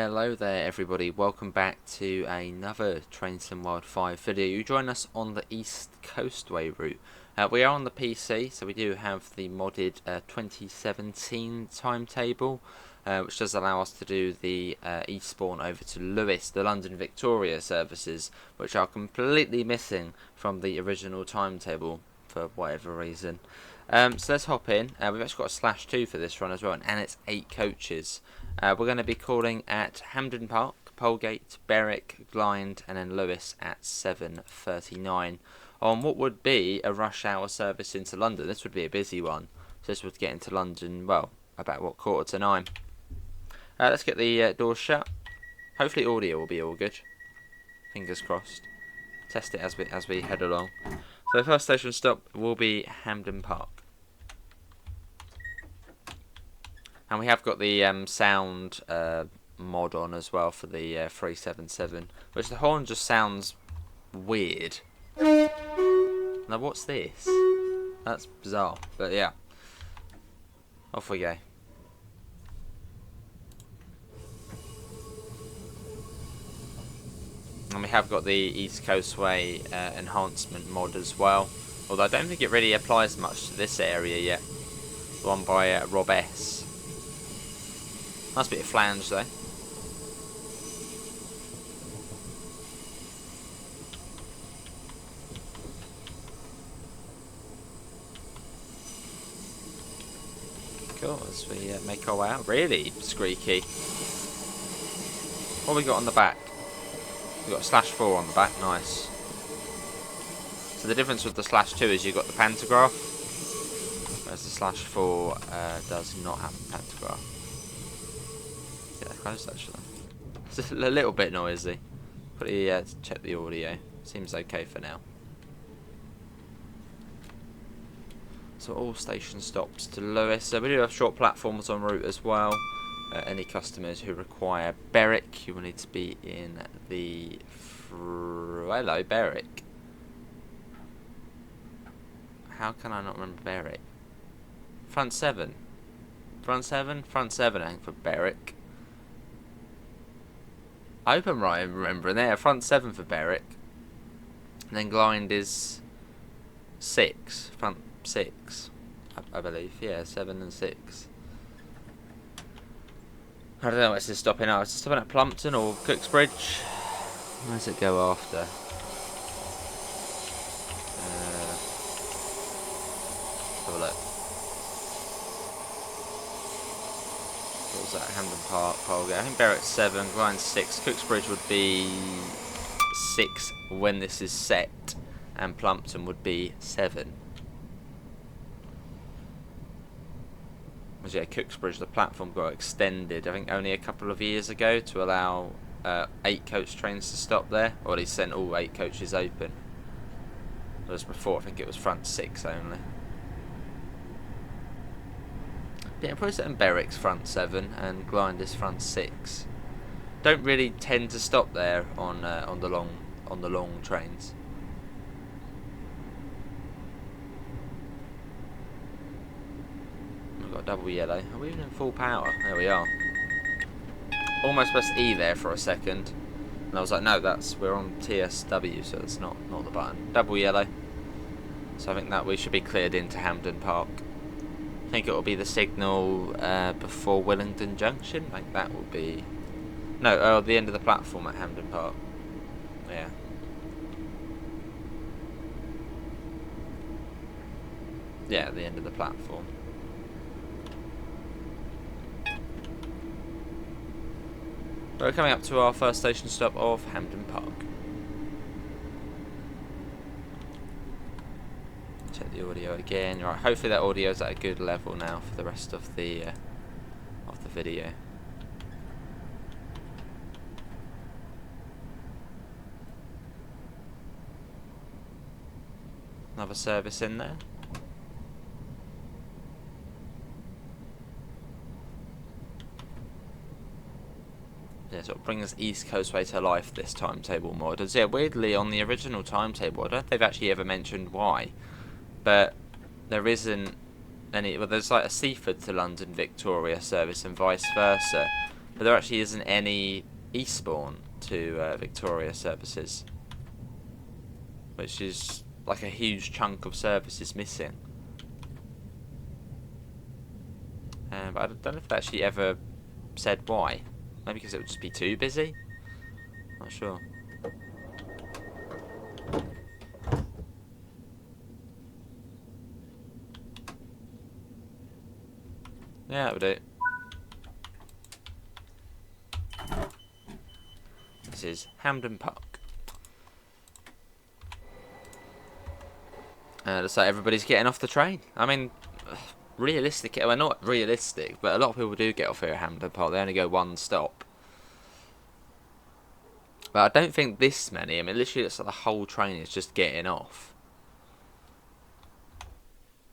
Hello there everybody, welcome back to another Train Sim World 5 video. You join us on the East Coastway route. We are on the PC, so we do have the modded 2017 timetable, which does allow us to do the Eastbourne over to Lewes, the London Victoria services, which are completely missing from the original timetable for whatever reason. So let's hop in. We've actually got a /2 for this run as well, and it's 8 coaches. We're going to be calling at Hampden Park, Polegate, Berwick, Glynde, and then Lewes at 7:39 on what would be a rush hour service into London. This would be a busy one, so this would get into London, well, about what, 8:45. Let's get the doors shut. Hopefully audio will be all good. Fingers crossed. Test it as we head along. So the first station stop will be Hampden Park. And we have got the sound mod on as well for the 377, which the horn just sounds weird. Now what's this? That's bizarre, but yeah. Off we go. And we have got the East Coastway enhancement mod as well, although I don't think it really applies much to this area yet. The one by Rob S. Nice bit of flange though. Cool, as we make our way out. Really squeaky. What have we got on the back? We've got a /4 on the back, nice. So the difference with the /2 is you've got the pantograph, whereas the /4 does not have the pantograph. Yeah, close actually. It's a little bit noisy. Quickly check the audio. Seems okay for now. So all station stops to Lewes. So we do have short platforms en route as well. Any customers who require Berwick, you will need to be in the hello Berwick. How can I not remember Berwick? Front 7. Front 7? Front 7 I think for Berwick. I hope I'm right in remembering there. Front 7 for Berwick. And then Glynde is 6. Front 6. I believe. Yeah, 7 and 6. I don't know where this is stopping at. Is it stopping at Plumpton or Cooksbridge? Where does it go after? Have a look. What was that? Hampden Park, Polegate. I think Berwick's 7, Glynde 6. Cooksbridge would be 6 when this is set, and Plumpton would be 7. Yeah, Cooksbridge, the platform got extended, I think only a couple of years ago to allow 8 coach trains to stop there, or at least sent all 8 coaches open. Whereas before, I think it was front 6 only. Yeah, probably set in Berwick's front 7 and Glynde is front 6. Don't really tend to stop there on the long trains. Got double yellow. Are we even in full power? There we are. Almost pressed E there for a second, and I was like, no, we're on TSW, so it's not the button. Double yellow. So I think that we should be cleared into Hampden Park. I think it will be the signal before Willingdon Junction. I think that will be the end of the platform at Hampden Park. Yeah. Yeah, the end of the platform. We're coming up to our first station stop of Hampden Park. Check the audio again. Right, hopefully that audio is at a good level now for the rest of the video. Another service in there. Yeah, so it brings East Coastway to life, this timetable mod. And yeah, weirdly, on the original timetable, I don't know if they've actually ever mentioned why, but there isn't any. Well, there's like a Seaford to London Victoria service and vice versa, but there actually isn't any Eastbourne to Victoria services, which is like a huge chunk of services missing. But I don't know if they actually ever said why. Maybe because it would just be too busy? Not sure. Yeah, that would do. This is Hampden Park. Looks like everybody's getting off the train. I mean, realistic, well, not realistic, but a lot of people do get off here at Hampden Park. They only go one stop. But I don't think this many. I mean, literally, it's like the whole train is just getting off.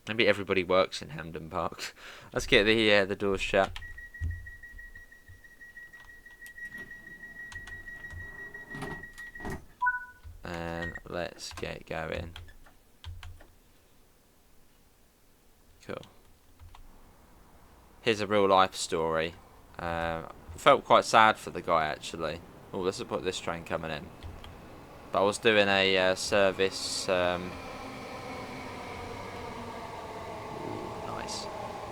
Maybe everybody works in Hampden Park. Let's get the doors shut. And let's get going. Cool. Here's a real life story. Felt quite sad for the guy actually. Oh, let's put this train coming in. But I was doing a service. Nice.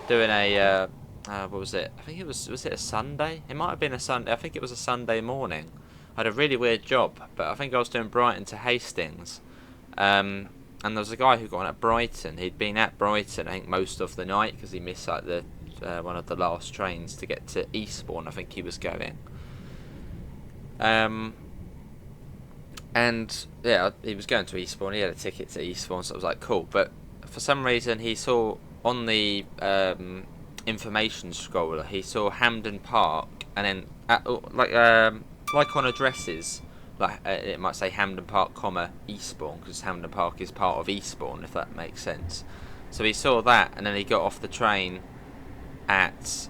Doing a what was it? I think it was it a Sunday? It might have been a Sunday. I think it was a Sunday morning. I had a really weird job, but I think I was doing Brighton to Hastings. And there was a guy who got on at Brighton. He'd been at Brighton, I think, most of the night because he missed like the one of the last trains to get to Eastbourne. I think he was going. And yeah, he was going to Eastbourne. He had a ticket to Eastbourne, so I was like, cool. But for some reason, he saw on the information scroller, he saw Hampden Park, and then like on addresses, like it might say Hampden Park, Eastbourne, because Hampden Park is part of Eastbourne, if that makes sense. So he saw that, and then he got off the train at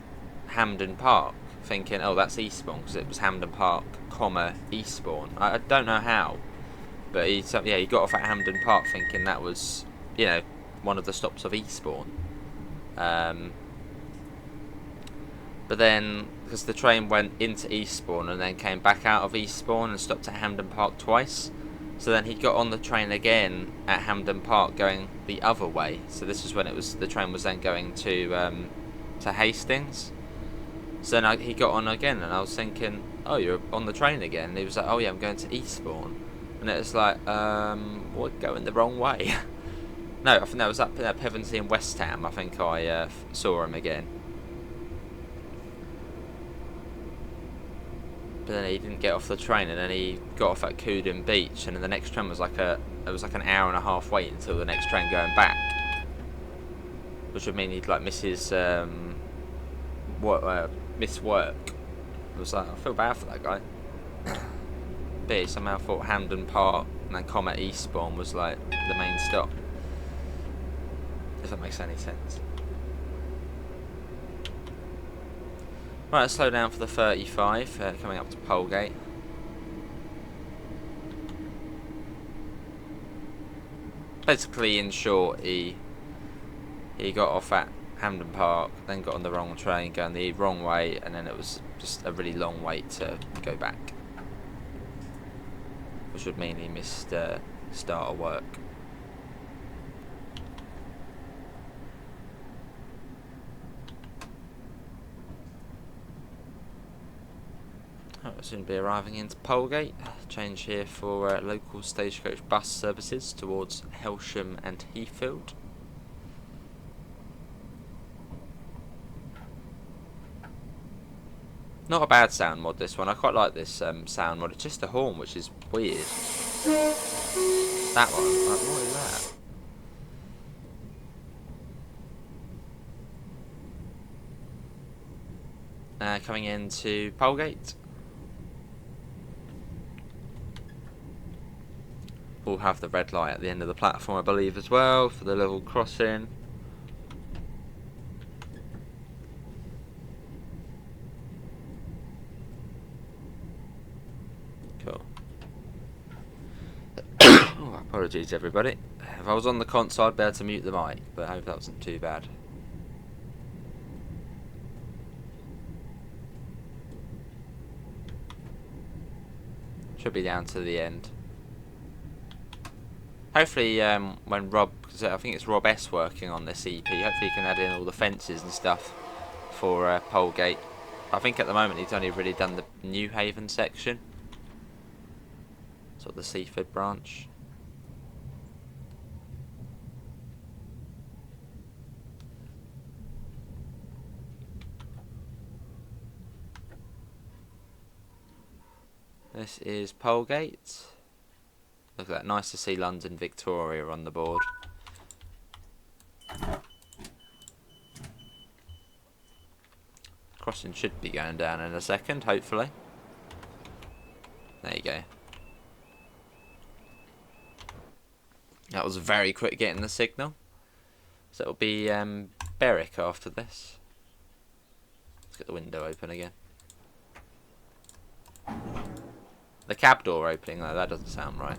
Hampden Park, thinking, oh, that's Eastbourne, because it was Hampden Park, Eastbourne. I don't know how, but he got off at Hampden Park thinking that was, you know, one of the stops of Eastbourne. But then, because the train went into Eastbourne and then came back out of Eastbourne and stopped at Hampden Park twice, so then he got on the train again at Hampden Park going the other way. So this was when the train was then going to Hastings. So then he got on again, and I was thinking, oh, you're on the train again. And he was like, oh yeah, I'm going to Eastbourne. And it was like, what, going the wrong way? No, I think that was up at Pevensey and West Ham. I think I saw him again. But then he didn't get off the train, and then he got off at Coodon Beach, and then the next train was like an hour and a half wait until the next train going back, which would mean he'd like miss his miss work. I was like, I feel bad for that guy. But he somehow thought Hampden Park and then Eastbourne was like the main stop. If that makes any sense. Right, let's slow down for the 35, coming up to Polegate. Basically, in short, he got off at Hampden Park, then got on the wrong train, going the wrong way, and then it was just a really long wait to go back, which would mean he missed start of work. We'll soon be arriving into Polegate. Change here for local stagecoach bus services towards Helsham and Heathfield. Not a bad sound mod, this one. I quite like this sound mod. It's just a horn, which is weird. That one. Like, what is that? Coming into Polegate. We'll have the red light at the end of the platform, I believe, as well, for the level crossing. Cool. Oh, apologies, everybody. If I was on the console, I'd be able to mute the mic, but I hope that wasn't too bad. Should be down to the end. Hopefully, when Rob, because I think it's Rob S working on this EP, hopefully he can add in all the fences and stuff for Polegate. I think at the moment he's only really done the New Haven section, sort of the Seaford branch. This is Polegate. Look at that, nice to see London Victoria on the board. Crossing should be going down in a second, hopefully. There you go. That was very quick getting the signal. So it'll be Berwick after this. Let's get the window open again. The cab door opening, though, that doesn't sound right.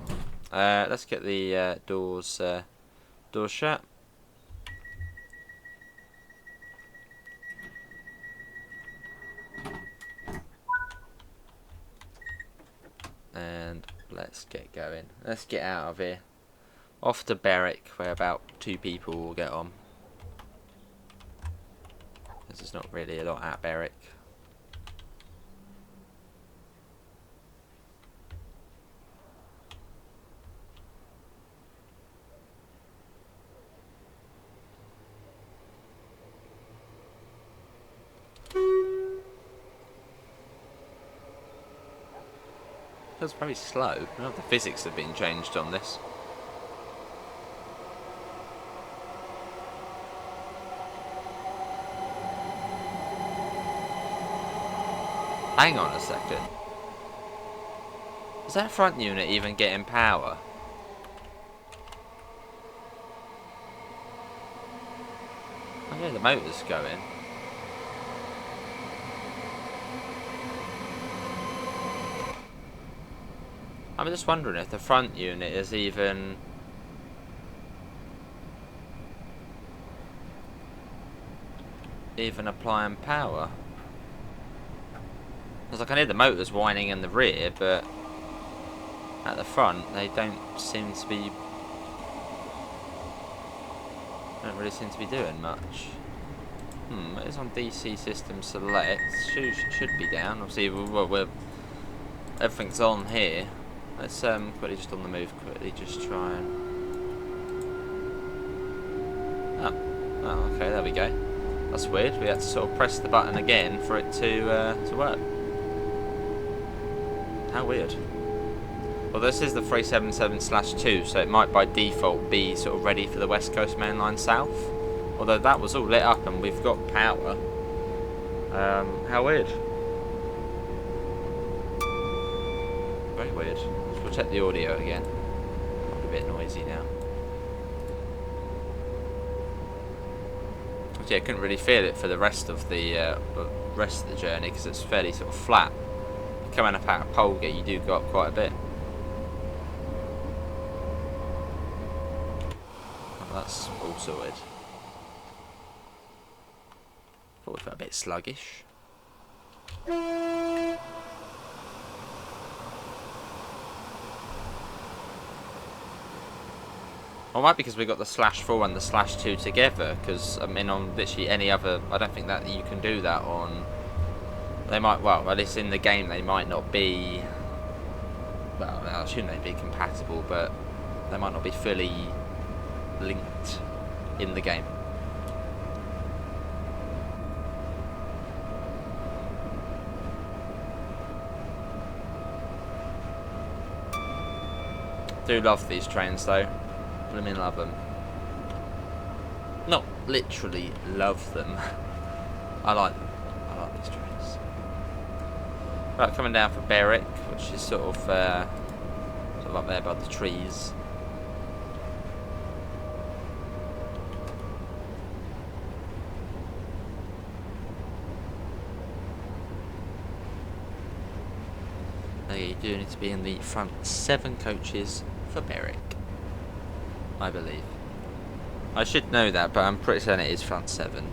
Let's get the doors shut. And let's get going. Let's get out of here. Off to Berwick, where about 2 people will get on. There's not really a lot at Berwick. Feels very slow. I don't know if the physics have been changed on this. Hang on a second. Is that front unit even getting power? Oh yeah, the motor's going. I'm just wondering if the front unit is even applying power. Because I can hear the motors whining in the rear, but at the front they don't really seem to be doing much. It is on DC system select. Should be down. Obviously, everything's on here. Let's quickly just on the move. Quickly, just try and. Oh, okay. There we go. That's weird. We had to sort of press the button again for it to work. How weird. Well, this is the 377/2, so it might by default be sort of ready for the West Coast Main Line South. Although that was all lit up and we've got power. How weird. Very weird. We'll check the audio again. Probably a bit noisy now. Yeah, I couldn't really feel it for the rest of the journey because it's fairly sort of flat. Coming up out of Polegate, you do go up quite a bit. Oh, that's all sorted. Thought we felt a bit sluggish. Well, it might be because we got the /4 and the /2 together. Because I mean, on literally any other, I don't think that you can do that on. They might, well, at least in the game, they might not be. Well, I assume they'd be compatible, but they might not be fully linked in the game. Do love these trains though. Blooming love them. Not literally love them. I like them. I like these trains. Right, coming down for Berwick, which is sort of up there by the trees. Okay, you do need to be in the front 7 coaches for Berwick, I believe. I should know that, but I'm pretty certain it is front 7.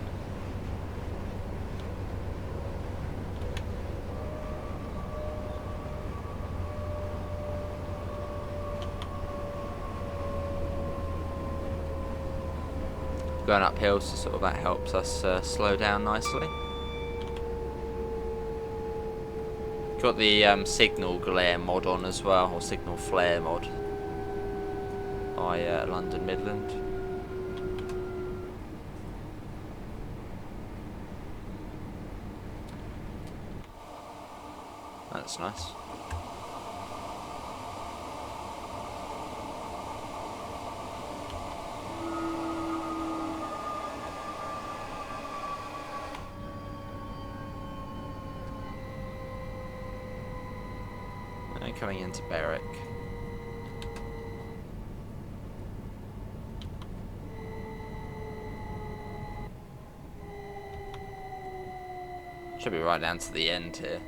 going uphill, so sort of that helps us slow down nicely. Got the signal glare mod on as well, or signal flare mod by London Midland. That's nice. And coming into Berwick. Should be right down to the end here.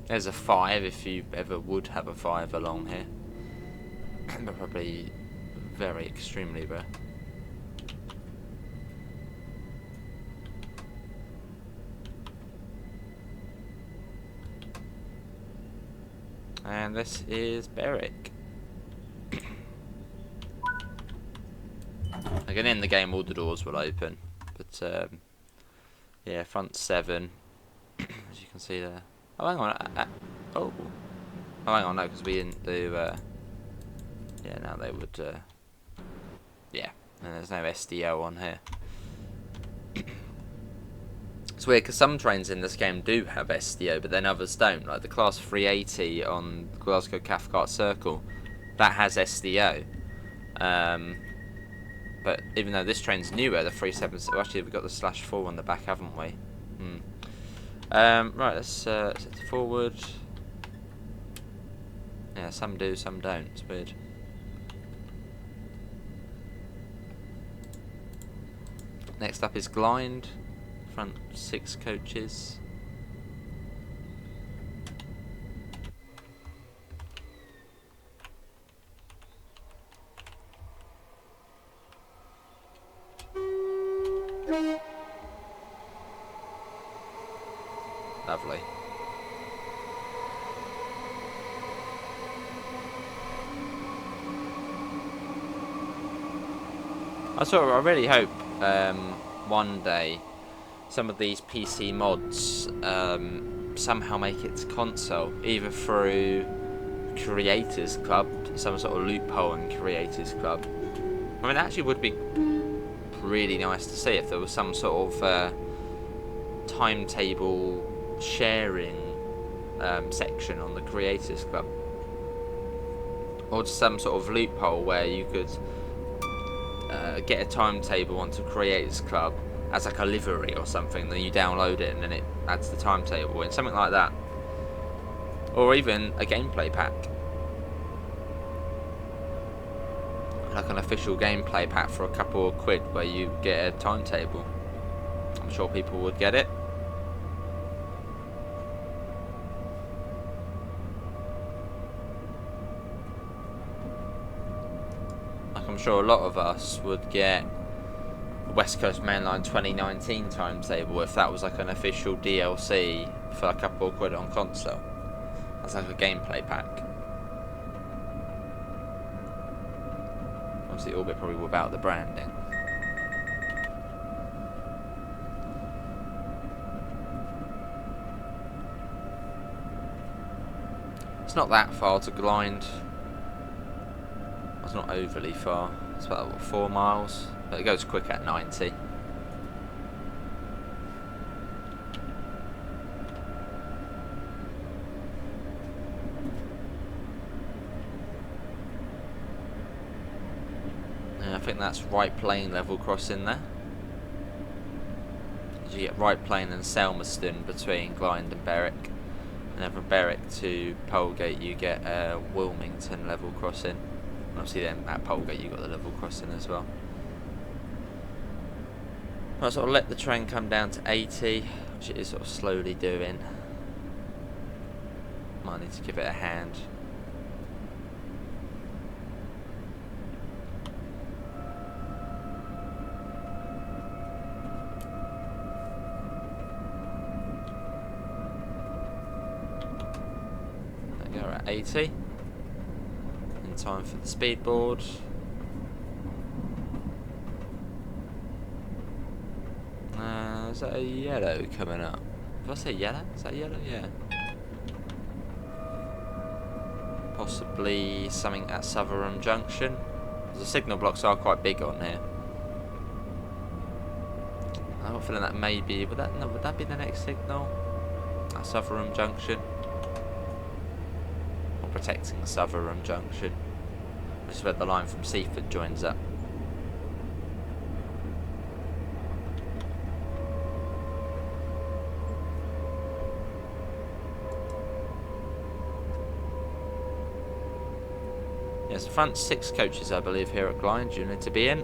There's a 5 if you ever would have a 5 along here. But probably very extremely rare. And this is Berwick. Again, in the game all the doors will open, but yeah, front 7, as you can see there. Oh, hang on. Oh, hang on, no, because we didn't do. Yeah, now they would. Yeah, and there's no SDO on here. It's weird because some trains in this game do have SDO, but then others don't. Like the Class 380 on Glasgow Cathcart Circle, that has SDO. But even though this train's newer, the 377. Well, actually, we've got the /4 on the back, haven't we? Right, let's set it forward. Yeah, some do, some don't. It's weird. Next up is Glynde. Front 6 coaches. Lovely. I really hope one day some of these PC mods somehow make it to console, either through Creators Club, some sort of loophole in Creators Club. I mean, it actually would be really nice to see if there was some sort of timetable sharing section on the Creators Club, or just some sort of loophole where you could get a timetable onto Creators Club as like a livery or something, then you download it and then it adds the timetable in, something like that, or even a gameplay pack, like an official gameplay pack for a couple of quid where you get a timetable. I'm sure people would get it. I'm sure a lot of us would get West Coast Mainline 2019 timetable if that was like an official DLC for a couple of quid on console. That's like a gameplay pack. Obviously, all bit probably without the branding. It's not that far to Glynde. It's not overly far. It's about what, 4 miles, but it goes quick at 90. And I think that's Right Plain level crossing there. You get Right Plain and Selmerston between Glynde and Berwick, and then from Berwick to Polegate you get Wilmington level crossing. Obviously then at Polegate you got the level crossing as well. I'll sort of let the train come down to 80, which it is sort of slowly doing. Might need to give it a hand. There we go, we're at 80. time for the speedboard. Is that a yellow coming up? Did I say yellow? Is that yellow? Yeah. Possibly something at Sutherland Junction. The signal blocks are quite big on here. I have a feeling that maybe would that be the next signal at Sutherland Junction? Or protecting Sutherland Junction, which is where the line from Seaford joins up. Yes, the front 6 coaches, I believe, here at Glynde you need to be in.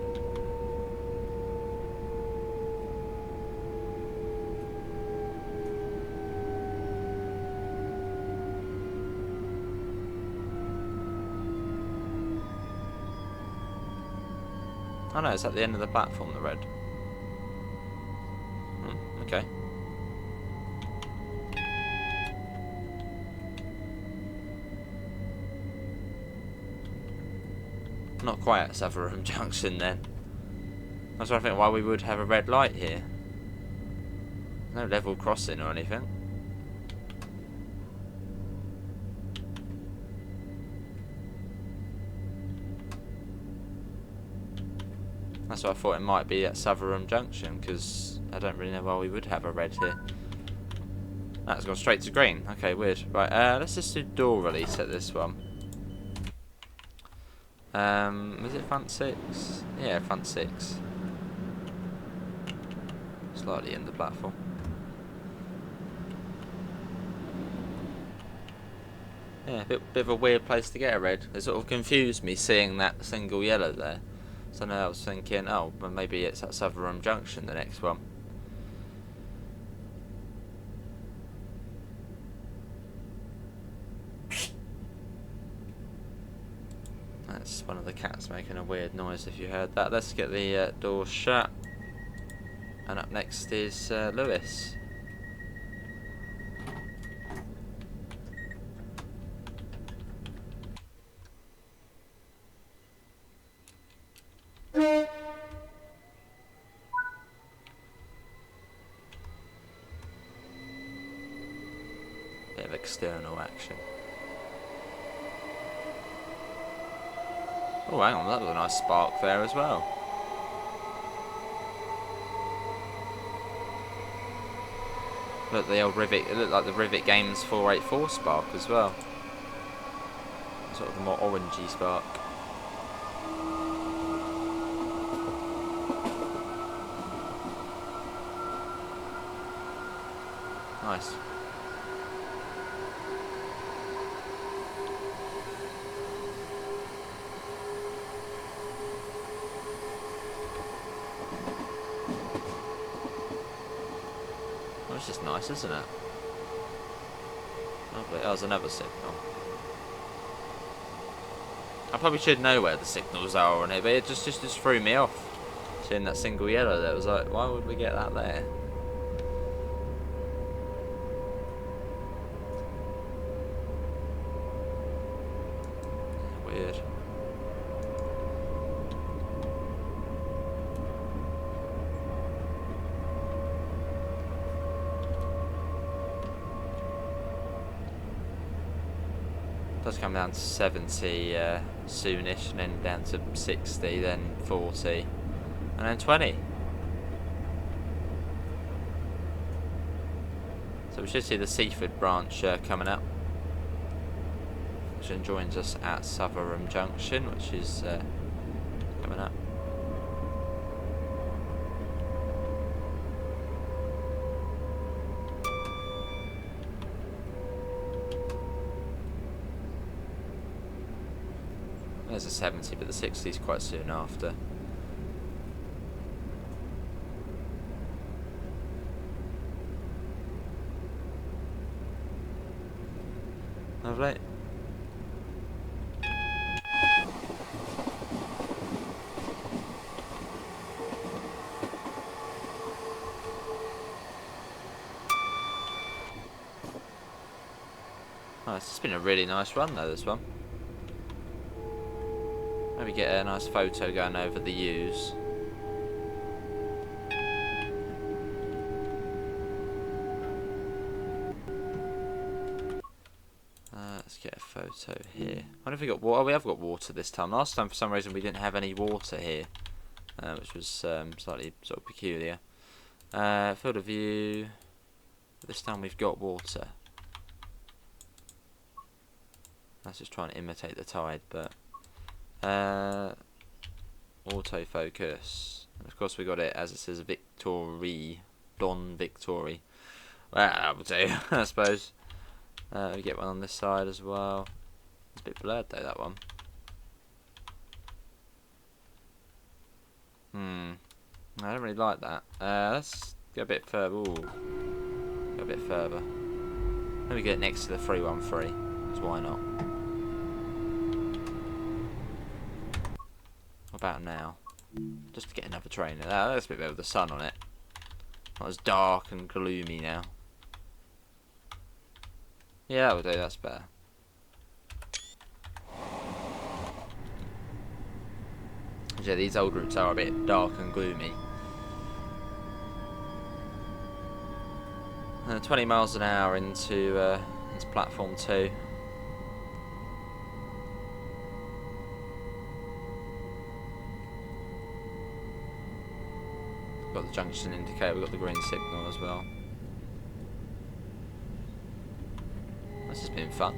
Oh no, it's at the end of the platform, the red. Okay. Not quite at Sutherland Junction then. I was trying to think why we would have a red light here. No level crossing or anything. That's why I thought it might be at Sutherland Junction, because I don't really know why we would have a red here. That's gone straight to green. Okay, weird. Right, let's just do door release at this one. Is it front 6? Yeah, front 6. Slightly in the platform. Yeah, bit of a weird place to get a red. It sort of confused me seeing that single yellow there. So now I was thinking, oh, well maybe it's at Sutherland Junction, the next one. That's one of the cats making a weird noise if you heard that. Let's get the door shut. And up next is Lewes. Bit of external action. Oh, hang on, that was a nice spark there as well. Look, the old Rivet, it looked like the Rivet Games 484 spark as well. Sort of the more orangey spark. Nice. Well, it's just nice, isn't it? Lovely. Oh, there's another signal. I probably should know where the signals are on it, but it just threw me off. Seeing that single yellow there, it was like, why would we get that there? Weird. Does come down to 70 soonish, and then down to 60, then 40, and then 20. So we should see the Seaford branch coming up, which then joins us at Sutherland Junction, which is coming up. There's a 70, but the 60 is quite soon after. Lovely. Oh, it's just been a really nice run though, this one. Maybe get a nice photo going over the Lewes. Let's get a photo here. I wonder if we got water. Oh, we have got water this time. Last time, for some reason, we didn't have any water here, which was slightly sort of peculiar. Field of view. This time we've got water. Let's just try and imitate the tide, but autofocus. And of course we got it as it says Victory, Don Victory. Well, that will do, I suppose. We get one on this side as well. It's a bit blurred though, that one. I don't really like that. Let's go a bit further. Ooh. Go a bit further. Maybe get next to the 313, because why not? What about now? Just to get another train. That's a bit better with the sun on it. Not as dark and gloomy now. Yeah, that will do, that's better. Yeah, these old routes are a bit dark and gloomy. 20 miles an hour into platform 2. Got the junction indicator, we've got the green signal as well. This has been fun.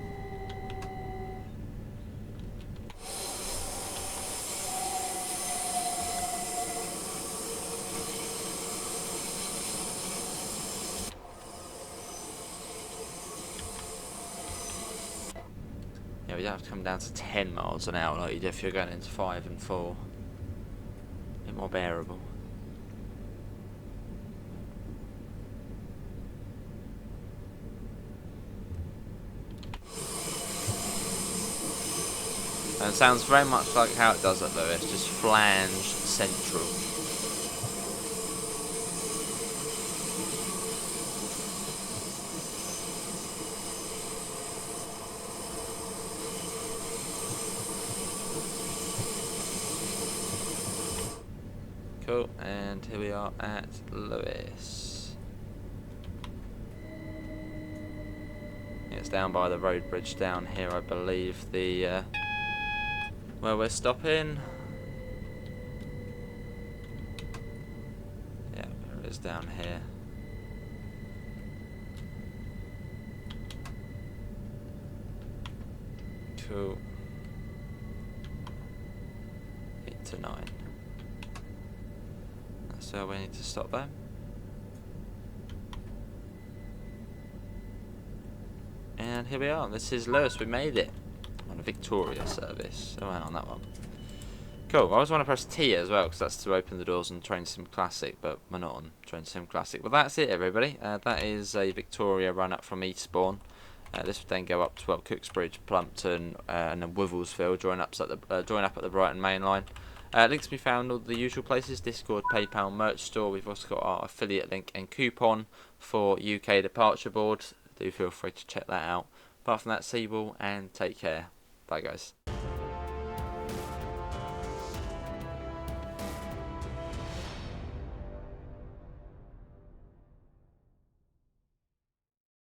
Yeah, we don't have to come down to 10 miles an hour like you do if you're going into 5 and 4. A bit more bearable. And it sounds very much like how it does at Lewes, just flange central. Cool, and here we are at Lewes. It's down by the road bridge down here, I believe, the where we're stopping. Yeah, there it is down here. Cool. 8 to 9. That's where we need to stop there. And here we are. This is Lewes. We made it on a Victoria service. Oh, on that one. Cool. I always want to press T as well because that's to open the doors on Train Sim Classic, but we're not on Train Sim Classic. Well, that's it, everybody. That is a Victoria run up from Eastbourne. This would then go up to Cooksbridge, Plumpton, and then Wivelsfield, join up at the Brighton main line. Links can be found all the usual places: Discord, PayPal, merch store. We've also got our affiliate link and coupon for UK departure board. Do feel free to check that out. Apart from that, see you all and take care. Bye, guys.